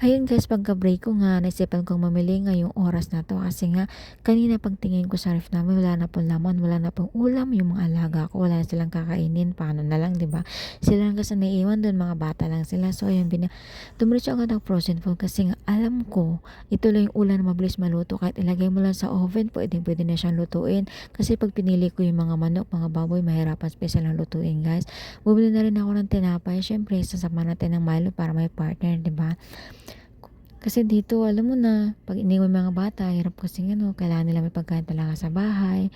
Ayun guys, pagka-break ko nga, naisipan kong mamili ngayong oras na 'to kasi nga kanina pagtingin ko sa ref namin wala na pong laman, wala na pong ulam yung mga alaga ko, wala na silang kakainin, paano na lang 'di ba? Sila lang kasi naiiwan dun, mga bata lang sila. So ayun, dumiretso ako ng frozen food kasi nga alam ko ito lang yung ulam na mabilis maluto, kahit ilagay mo lang sa oven, pwedeng-pwede na siyang lutuin. Kasi pag pinili ko yung mga manok, mga baboy, mahirapan special na lutuin guys. Bumili na rin ako ng tinapay, syempre sasama natin ng Milo para may partner, 'di ba? Kasi dito alam mo na, 'pag iniwan mga bata hirap kasing kailangan nila may pagkain talaga sa bahay.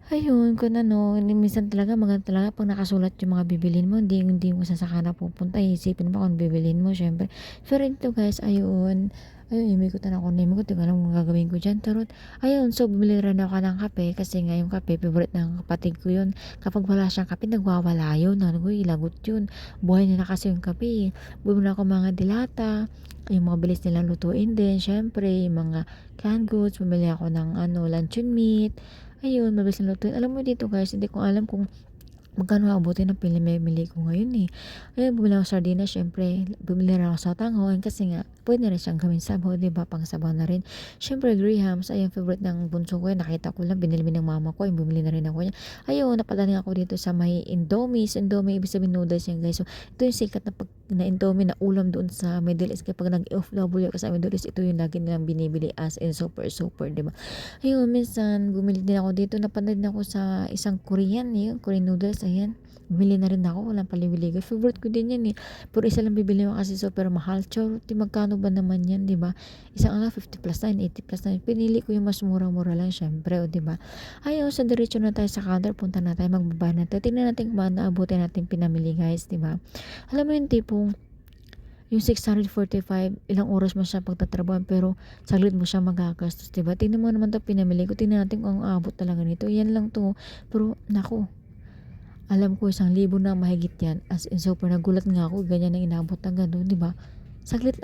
Ayun, kung minsan talaga maganda talaga 'pag nakasulat yung mga bibilhin mo, hindi mo saan saka na pupunta, iisipin mo kung bibilhin mo siyempre. Pero ito guys, ayun umikutan ako ng umikot, di ko alam kung gagawin ko diyan, charot. Ayun, so bumili rin ako ng kape kasi nga yung kape favorite ng kapatid ko yun. Kapag wala siyang kape, nagwawala yun, uy, lagot yun. Buhay niya na kasi yung kape, eh. Bumili ako mga dilata, yung mga bilis nilang lutuin din, syempre, yung mga canned goods, bumili ako ng luncheon meat. Ayun, mabilis na lutuin. Alam mo dito guys, hindi ko alam kung magkano aabutin ng pinamimili ko ngayon, eh. Ayun, bumili ako sardinas, syempre bumili rin ako sa tanghon kasi nga puwede na rin siyang gawing sabaw, 'di ba, pang-sabaw na rin. Syempre grahams, ayun favorite ng bunso ko yan, nakita ko lang binili ng mama ko, ayun bumili na rin ako niyan. Ayun, napadaan ako dito sa may Indomie ibig sabihin noodles yan guys. So, ito yung sikat na Indomie na ulam doon sa Middle East kapag nag-OFW ka sa Middle East, ito yung lagi nilang binibili as in super super, 'di ba? Ayun, minsan bumili din ako dito, napanood na ako sa isang Korean, yun, Korean noodles, ayan. Bumili na rin ako, walang paliwiligan. Favorite ko din yan, eh. Pero isa lang bibili mo kasi super mahal. Charot, magkano ba naman yan, 'di ba? Isang 50 plus na, 80 plus na. Pinili ko yung mas mura-mura lang, syempre, o 'di ba? Ayun, sa diretso na tayo sa counter, punta na tayo, magbabayad na tayo. Tingnan natin kung paano naabutin natin pinamili, guys, 'di ba? Alam mo yung tipong yung 645, ilang oras mo siya pagtatrabaho pero saglit mo siya magagastos, 'di ba? Tingnan mo naman 'to pinamili ko, tingnan natin kung ang aabot talaga nito. Yan lang 'to. Pero naku, alam ko 1,000 na mahigit yan. As in super nagulat nga ako, ganyan ang inabot ng gano'n, 'di ba? Saglit